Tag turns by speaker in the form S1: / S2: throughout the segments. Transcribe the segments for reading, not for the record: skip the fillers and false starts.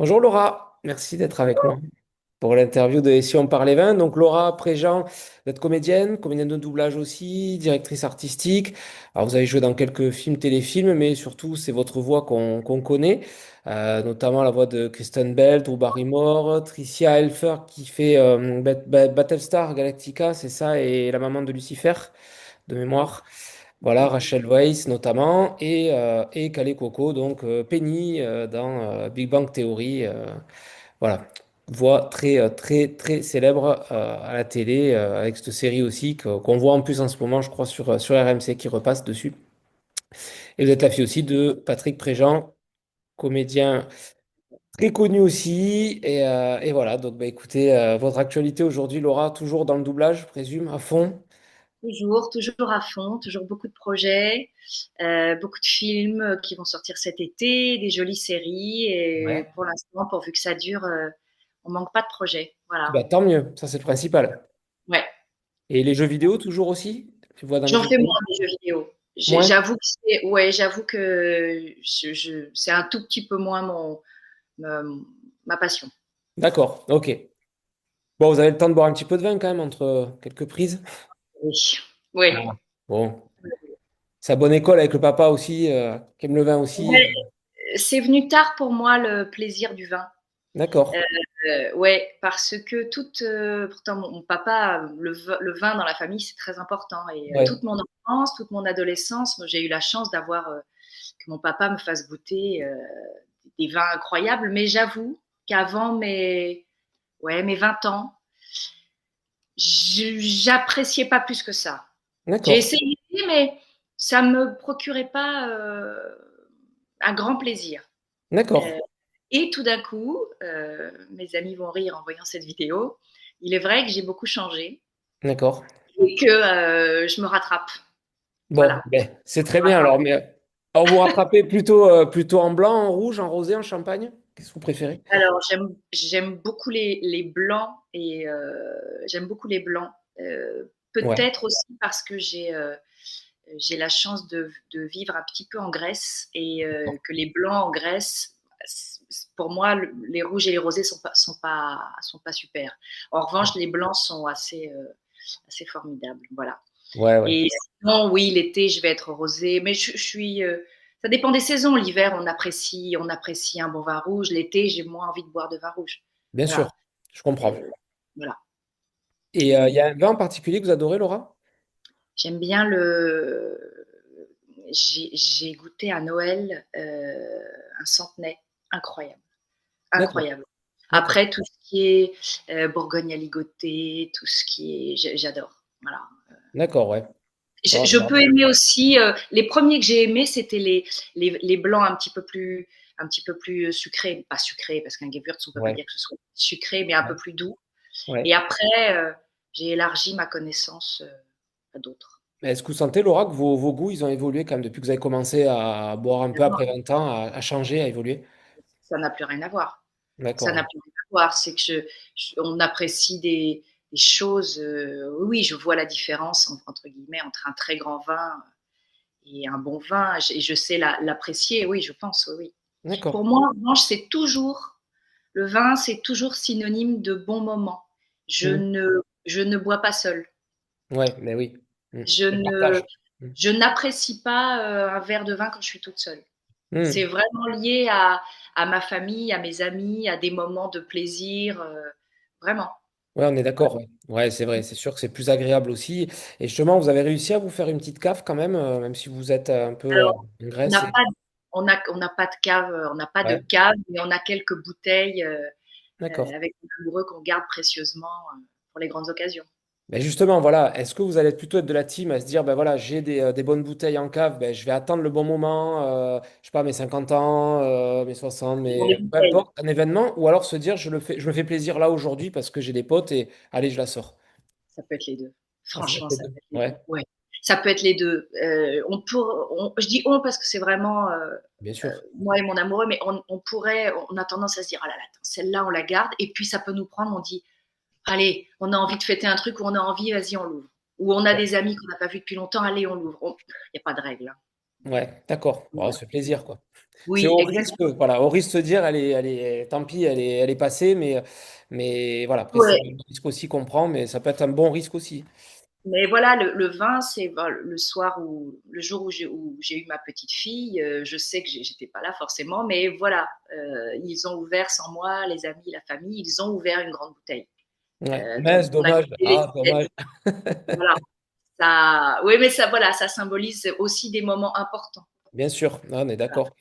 S1: Bonjour Laura, merci d'être avec moi pour l'interview de Et si on parlait vin. Donc Laura Préjean, vous êtes comédienne de doublage aussi, directrice artistique. Alors vous avez joué dans quelques films, téléfilms, mais surtout c'est votre voix qu'on connaît, notamment la voix de Kristen Bell, Drew Barrymore, Tricia Helfer qui fait Battlestar Galactica, c'est ça, et la maman de Lucifer de mémoire. Voilà, Rachel Weisz notamment, et Kaley Cuoco, donc Penny dans Big Bang Theory. Voilà, voix très célèbre à la télé, avec cette série aussi qu'on voit en plus en ce moment, je crois, sur RMC qui repasse dessus. Et vous êtes la fille aussi de Patrick Préjean, comédien très connu aussi. Et voilà, donc bah, écoutez, votre actualité aujourd'hui, Laura, toujours dans le doublage, je présume, à fond.
S2: Toujours à fond, toujours beaucoup de projets, beaucoup de films qui vont sortir cet été, des jolies séries. Et
S1: Ouais.
S2: pour l'instant, pourvu que ça dure, on manque pas de projets. Voilà.
S1: Bah, tant mieux, ça c'est le principal.
S2: Ouais.
S1: Et les jeux vidéo toujours aussi? Tu vois dans les
S2: J'en
S1: jeux
S2: fais
S1: vidéo?
S2: moins des jeux vidéo.
S1: Moins?
S2: J'avoue que c'est un tout petit peu moins ma, ma passion.
S1: D'accord, ok. Bon, vous avez le temps de boire un petit peu de vin quand même entre quelques prises.
S2: Oui. Oui.
S1: Ah. Bon, c'est à bonne école avec le papa aussi, qui aime le vin aussi.
S2: Ouais, c'est venu tard pour moi le plaisir du vin.
S1: D'accord.
S2: Ouais, parce que pourtant mon papa, le vin dans la famille, c'est très important et
S1: Ouais.
S2: toute mon enfance, toute mon adolescence, moi, j'ai eu la chance d'avoir, que mon papa me fasse goûter, des vins incroyables. Mais j'avoue qu'avant mes 20 ans, j'appréciais pas plus que ça. J'ai
S1: D'accord.
S2: essayé, mais ça me procurait pas, un grand plaisir.
S1: D'accord.
S2: Heu et tout d'un coup, mes amis vont rire en voyant cette vidéo, il est vrai que j'ai beaucoup changé
S1: D'accord.
S2: et que, je me rattrape.
S1: Bon,
S2: Voilà,
S1: ben, c'est
S2: je
S1: très
S2: me
S1: bien
S2: rattrape.
S1: alors. Mais alors vous rattrapez plutôt en blanc, en rouge, en rosé, en champagne? Qu'est-ce que vous préférez?
S2: Alors j'aime beaucoup les blancs et j'aime beaucoup les blancs,
S1: Ouais.
S2: peut-être aussi parce que j'ai la chance de vivre un petit peu en Grèce et que les blancs en Grèce, pour moi, les rouges et les rosés sont pas super. En revanche, les blancs sont assez formidables. Voilà.
S1: Ouais, ouais.
S2: Et sinon, oui, l'été, je vais être rosé, mais ça dépend des saisons. L'hiver, on apprécie un bon vin rouge. L'été, j'ai moins envie de boire de vin rouge.
S1: Bien sûr,
S2: Voilà.
S1: je comprends.
S2: Voilà.
S1: Et il y a un vin en particulier que vous adorez, Laura?
S2: J'aime bien le. J'ai goûté à Noël un centenaire incroyable,
S1: D'accord.
S2: incroyable.
S1: D'accord.
S2: Après, tout ce qui est Bourgogne à ligoter, tout ce qui est, j'adore. Voilà.
S1: D'accord, ouais. Oh,
S2: Je peux aimer aussi. Les premiers que j'ai aimés, c'était les blancs un petit peu plus sucrés, pas sucrés parce qu'un Gewürz, on peut pas
S1: ouais.
S2: dire que ce soit sucré, mais un peu
S1: Ouais.
S2: plus doux. Et
S1: Ouais.
S2: après, j'ai élargi ma connaissance à d'autres.
S1: Mais est-ce que vous sentez, Laura, que vos goûts, ils ont évolué quand même depuis que vous avez commencé à boire un peu après 20 ans, à changer, à évoluer?
S2: Ça n'a plus rien à voir. Ça
S1: D'accord.
S2: n'a plus rien à voir. C'est que on apprécie des choses. Oui, je vois la différence entre guillemets entre un très grand vin et un bon vin. Et je sais l'apprécier. Oui, je pense. Oui, oui.
S1: D'accord.
S2: Pour moi, en revanche, le vin, c'est toujours synonyme de bon moment. Je
S1: Hmm.
S2: ne, je ne bois pas seul.
S1: Ouais, mais oui. Hmm.
S2: Je
S1: Le
S2: ne,
S1: partage. Hmm.
S2: je n'apprécie pas un verre de vin quand je suis toute seule. C'est
S1: Hmm.
S2: vraiment lié à ma famille, à mes amis, à des moments de plaisir, vraiment.
S1: Ouais, on est
S2: Voilà.
S1: d'accord. Ouais, ouais, c'est vrai. C'est sûr que c'est plus agréable aussi. Et justement, vous avez réussi à vous faire une petite cave quand même, même si vous êtes un peu
S2: Alors,
S1: en
S2: on
S1: Grèce.
S2: n'a pas, on n'a pas de cave,
S1: Ouais,
S2: mais on a quelques bouteilles
S1: d'accord.
S2: avec des amoureux qu'on garde précieusement pour les grandes occasions.
S1: Ben justement, voilà, est-ce que vous allez plutôt être de la team à se dire, ben voilà, j'ai des bonnes bouteilles en cave, ben je vais attendre le bon moment, je sais pas, mes 50 ans, mes 60,
S2: Pour les
S1: peu
S2: bouteilles,
S1: importe, un événement, ou alors se dire, je me fais plaisir là aujourd'hui parce que j'ai des potes et allez, je la sors.
S2: ça peut être les deux.
S1: Ah, ça va être
S2: Franchement,
S1: les
S2: ça
S1: deux.
S2: peut être les deux.
S1: Ouais,
S2: Ouais. Ça peut être les deux. Je dis on parce que c'est vraiment
S1: bien sûr.
S2: moi et mon amoureux, mais on a tendance à se dire, oh là là, attends, celle-là, on la garde, et puis ça peut nous prendre, on dit, allez, on a envie de fêter un truc, ou on a envie, vas-y, on l'ouvre. Ou on a des amis qu'on n'a pas vus depuis longtemps, allez, on l'ouvre. Il n'y a pas de règle. Hein.
S1: Ouais, d'accord. Bon,
S2: Voilà.
S1: ça fait plaisir, quoi. C'est
S2: Oui,
S1: au risque,
S2: exactement.
S1: voilà, au risque de dire, tant pis, elle est passée, mais voilà, après, c'est
S2: Ouais.
S1: un risque aussi qu'on prend, mais ça peut être un bon risque aussi.
S2: Mais voilà, le vin, c'est voilà, le soir où, le jour où j'ai eu ma petite fille, je sais que j'étais pas là forcément, mais voilà, ils ont ouvert sans moi, les amis, la famille, ils ont ouvert une grande bouteille.
S1: Ouais, mais
S2: Donc
S1: c'est
S2: on a
S1: dommage.
S2: goûté
S1: Ah,
S2: l'étiquette.
S1: dommage.
S2: Voilà, ça, oui, mais ça, voilà, ça symbolise aussi des moments importants.
S1: Bien sûr, non, on est
S2: Voilà.
S1: d'accord.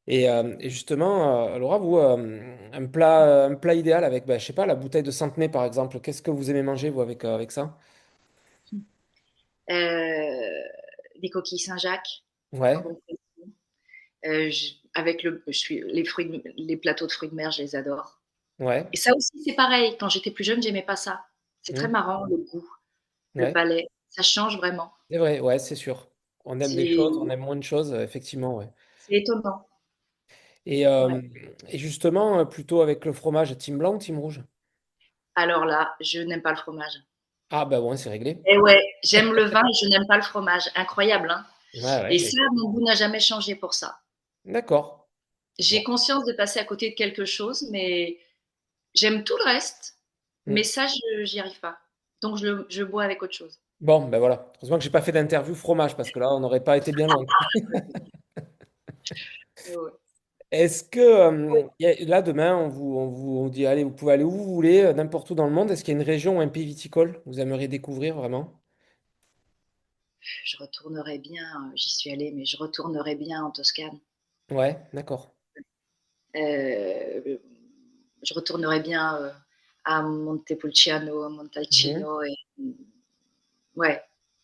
S1: Et justement, Laura, vous, un plat idéal avec, bah, je sais pas, la bouteille de Centenay, par exemple, qu'est-ce que vous aimez manger, vous, avec ça?
S2: Euh, des coquilles Saint-Jacques, un
S1: Ouais,
S2: bon poisson. Avec les plateaux de fruits de mer, je les adore.
S1: ouais,
S2: Et ça aussi, c'est pareil. Quand j'étais plus jeune, j'aimais pas ça. C'est très
S1: hmm,
S2: marrant, le goût, le
S1: ouais,
S2: palais. Ça change vraiment.
S1: c'est vrai, ouais, c'est sûr. On aime des choses, on
S2: C'est
S1: aime moins de choses, effectivement, ouais.
S2: c'est étonnant.
S1: Et,
S2: Ouais.
S1: euh, et justement, plutôt avec le fromage, team blanc ou team rouge?
S2: Alors là, je n'aime pas le fromage.
S1: Ah, bah ouais, c'est réglé.
S2: Et ouais, j'aime le vin et je n'aime pas le fromage. Incroyable, hein.
S1: Ouais, ouais,
S2: Et
S1: mais
S2: ça, mon goût n'a jamais changé pour ça.
S1: d'accord.
S2: J'ai
S1: Bon.
S2: conscience de passer à côté de quelque chose, mais j'aime tout le reste. Mais
S1: Hmm.
S2: ça, j'y arrive pas. Donc, je bois avec autre chose.
S1: Bon, ben voilà. Heureusement que j'ai pas fait d'interview fromage, parce que là, on n'aurait pas été bien loin.
S2: Ouais, ouais.
S1: Est-ce que là, demain, on dit, allez, vous pouvez aller où vous voulez, n'importe où dans le monde. Est-ce qu'il y a une région ou un pays viticole que vous aimeriez découvrir vraiment?
S2: Je retournerai bien, j'y suis allée, mais je retournerai bien en Toscane.
S1: Ouais, d'accord.
S2: Euh, je retournerai bien à Montepulciano,
S1: Mhm.
S2: Montalcino. Et, ouais,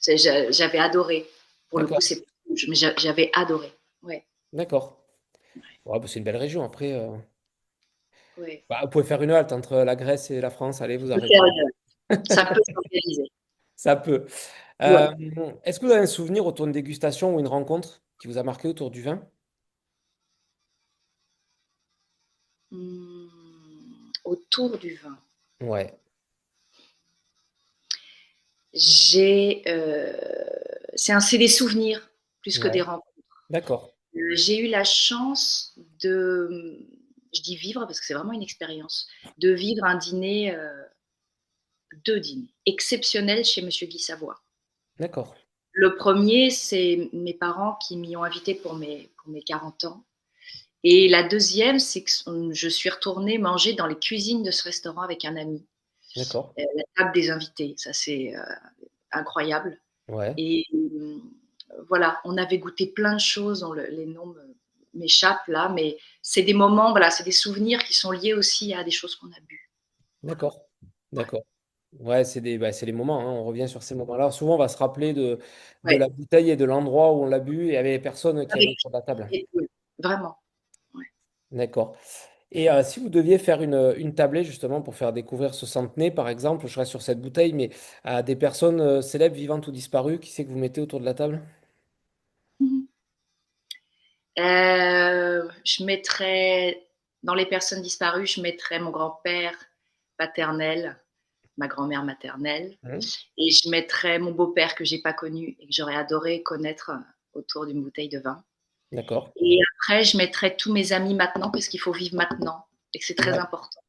S2: j'avais adoré. Pour le coup,
S1: D'accord,
S2: c'est mais j'avais adoré. Ouais,
S1: d'accord. Ouais, bah, c'est une belle région. Après,
S2: ouais.
S1: bah, vous pouvez faire une halte entre la Grèce et la France. Allez, vous
S2: Je peux faire
S1: arrêtez.
S2: ça peut s'organiser.
S1: Ça peut.
S2: Ouais.
S1: Euh, Est-ce que vous avez un souvenir autour d'une dégustation ou une rencontre qui vous a marqué autour du vin?
S2: Autour du vin.
S1: Ouais,
S2: J'ai, c'est des souvenirs plus que des
S1: ouais,
S2: rencontres.
S1: d'accord,
S2: J'ai eu la chance de, je dis vivre parce que c'est vraiment une expérience, de vivre un dîner, 2 dîners exceptionnels chez Monsieur Guy Savoie.
S1: d'accord,
S2: Le premier, c'est mes parents qui m'y ont invité pour mes 40 ans. Et la deuxième, c'est que je suis retournée manger dans les cuisines de ce restaurant avec un ami,
S1: d'accord.
S2: la table des invités. Ça, c'est incroyable.
S1: Ouais,
S2: Et voilà, on avait goûté plein de choses, les noms m'échappent là, mais c'est des moments, voilà, c'est des souvenirs qui sont liés aussi à des choses qu'on a bu. Voilà.
S1: d'accord,
S2: Ouais.
S1: d'accord. Ouais, c'est les moments, hein, on revient sur ces moments-là. Souvent, on va se rappeler de
S2: Ouais.
S1: la bouteille et de l'endroit où on l'a bu et avec les personnes qui
S2: Avec
S1: avaient sur la table.
S2: oui, vraiment. Ouais.
S1: D'accord. Et si vous deviez faire une tablée justement pour faire découvrir ce centenaire, par exemple, je reste sur cette bouteille, mais à des personnes célèbres, vivantes ou disparues, qui c'est que vous mettez autour de la table?
S2: Mhm. Je mettrais, dans les personnes disparues, je mettrais mon grand-père paternel, ma grand-mère maternelle,
S1: Hein.
S2: et je mettrais mon beau-père que j'ai pas connu et que j'aurais adoré connaître autour d'une bouteille de vin.
S1: D'accord.
S2: Et après, je mettrais tous mes amis maintenant parce qu'il faut vivre maintenant et que c'est très
S1: Ouais.
S2: important.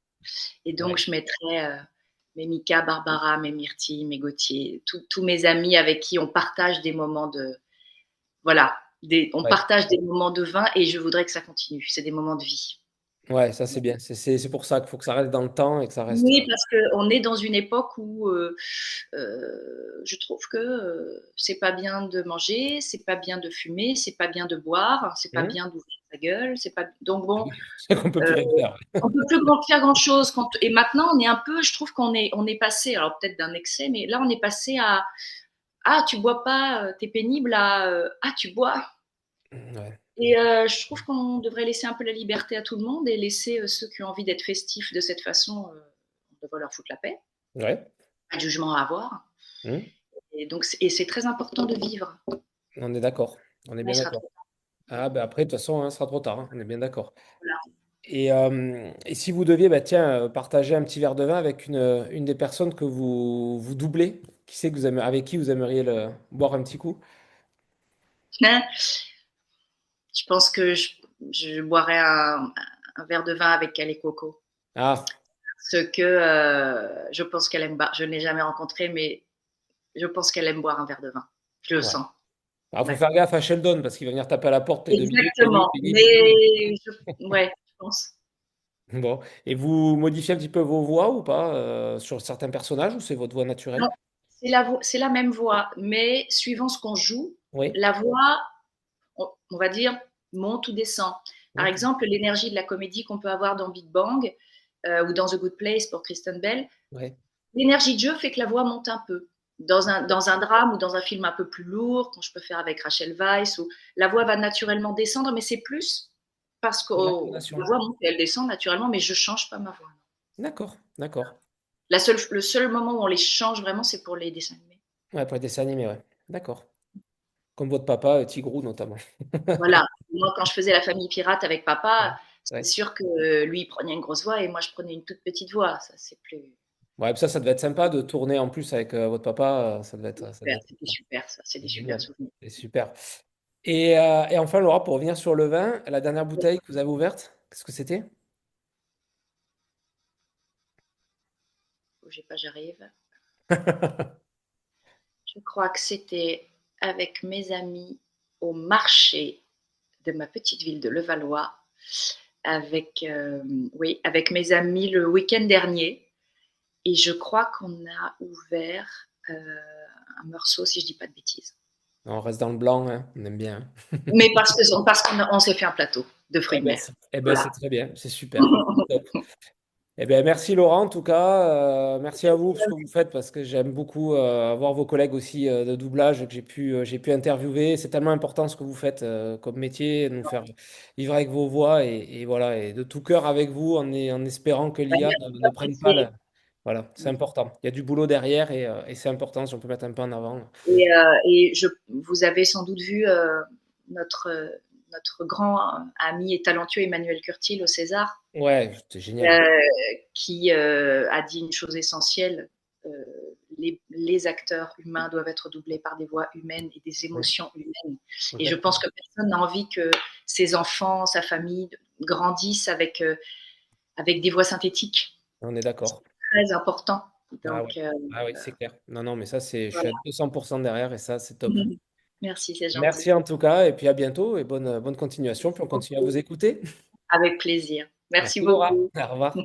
S2: Et donc,
S1: Ouais.
S2: je mettrais mes Mika, Barbara, mes Myrtille, mes Gauthier, tous mes amis avec qui on partage des moments de, voilà, on
S1: Ouais.
S2: partage des moments de vin et je voudrais que ça continue. C'est des moments de vie.
S1: Ouais, ça c'est bien. C'est pour ça qu'il faut que ça reste dans le temps et que ça reste.
S2: Oui, parce qu'on est dans une époque où je trouve que c'est pas bien de manger, c'est pas bien de fumer, c'est pas bien de boire, c'est pas
S1: Hein.
S2: bien d'ouvrir sa gueule, c'est pas donc bon.
S1: C'est qu'on peut plus
S2: Euh,
S1: rien faire.
S2: on peut plus faire grand chose. Et maintenant, on est un peu, je trouve on est passé, alors peut-être d'un excès, mais là, on est passé à ah, tu bois pas, t'es pénible, à ah, tu bois.
S1: Ouais.
S2: Et je trouve qu'on devrait laisser un peu la liberté à tout le monde et laisser ceux qui ont envie d'être festifs de cette façon, on devrait leur foutre la paix,
S1: Ouais.
S2: pas de jugement à avoir.
S1: Hein.
S2: Et donc, et c'est très important de vivre.
S1: On est d'accord. On est
S2: Mais il
S1: bien
S2: sera
S1: d'accord.
S2: trop tard.
S1: Ah, ben après, de toute façon, hein, ce sera trop tard, hein. On est bien d'accord.
S2: Voilà.
S1: Et si vous deviez, bah, tiens, partager un petit verre de vin avec une des personnes que vous doublez, qui c'est que avec qui vous aimeriez boire un petit coup?
S2: Hein. Je pense que je boirais un verre de vin avec elle et Coco.
S1: Ah,
S2: Ce que je pense qu'elle aime. Je ne l'ai jamais rencontrée, mais je pense qu'elle aime boire un verre de vin. Je le
S1: ouais.
S2: sens.
S1: Alors, faut
S2: Ouais.
S1: faire gaffe à Sheldon parce qu'il va venir taper à la porte et 2 minutes. Philippe,
S2: Exactement.
S1: Philippe, Philippe.
S2: Mais ouais, je pense.
S1: Bon. Et vous modifiez un petit peu vos voix ou pas sur certains personnages ou c'est votre voix
S2: Non,
S1: naturelle?
S2: c'est la même voix, mais suivant ce qu'on joue,
S1: Oui,
S2: la voix, on va dire, monte ou descend. Par
S1: d'accord.
S2: exemple, l'énergie de la comédie qu'on peut avoir dans Big Bang ou dans The Good Place pour Kristen Bell,
S1: Ouais,
S2: l'énergie de jeu fait que la voix monte un peu. Dans un drame ou dans un film un peu plus lourd, quand je peux faire avec Rachel Weisz, où la voix va naturellement descendre, mais c'est plus parce que la
S1: l'intonation.
S2: voix monte et elle descend naturellement, mais je change pas ma voix.
S1: D'accord, d'accord.
S2: Le seul moment où on les change vraiment, c'est pour les dessins animés.
S1: Ouais, pour les dessins animés, ouais. D'accord. Comme votre papa, Tigrou notamment.
S2: Voilà. Moi, quand je faisais la famille pirate avec
S1: Ouais,
S2: papa, c'est
S1: ouais.
S2: sûr que lui, il prenait une grosse voix et moi, je prenais une toute petite voix. Ça, c'est plus.
S1: Ouais, ça devait être sympa de tourner en plus avec votre papa. Ça devait
S2: Super.
S1: être
S2: C'était super, ça. C'est des super
S1: génial.
S2: souvenirs.
S1: C'est super. Et enfin, Laura, pour revenir sur le vin, la dernière bouteille que vous avez ouverte, qu'est-ce que c'était?
S2: Bougez pas, j'arrive. Je crois que c'était avec mes amis au marché de ma petite ville de Levallois, oui, avec mes amis le week-end dernier. Et je crois qu'on a ouvert un morceau, si je dis pas de bêtises.
S1: On reste dans le blanc, hein, on aime bien.
S2: Mais parce qu'on on s'est fait un plateau de fruits de mer.
S1: Eh ben,
S2: Voilà.
S1: c'est très bien, c'est super. Top. Eh ben, merci Laurent, en tout cas. Merci à vous pour ce que vous faites parce que j'aime beaucoup avoir vos collègues aussi de doublage que j'ai pu interviewer. C'est tellement important ce que vous faites comme métier, de nous faire vivre avec vos voix et voilà, et de tout cœur avec vous en espérant que l'IA ne prenne pas
S2: Merci.
S1: la. Voilà, c'est important. Il y a du boulot derrière et c'est important si on peut mettre un peu en avant.
S2: Vous avez sans doute vu notre, notre grand ami et talentueux Emmanuel Curtil au César,
S1: Ouais, c'est génial.
S2: euh, qui a dit une chose essentielle. Les acteurs humains doivent être doublés par des voix humaines et des
S1: Ouais,
S2: émotions humaines. Et je pense
S1: exactement.
S2: que personne n'a envie que ses enfants, sa famille grandissent avec des voix synthétiques.
S1: On est
S2: C'est
S1: d'accord.
S2: très important.
S1: Ah ouais.
S2: Donc,
S1: Ah oui, c'est clair. Non, non, mais ça, je suis à
S2: voilà.
S1: 200% derrière et ça, c'est top.
S2: Merci, c'est gentil.
S1: Merci en tout cas, et puis à bientôt et bonne continuation. Puis on continue à vous écouter.
S2: Avec plaisir. Merci
S1: Merci Laura.
S2: beaucoup.
S1: Au revoir.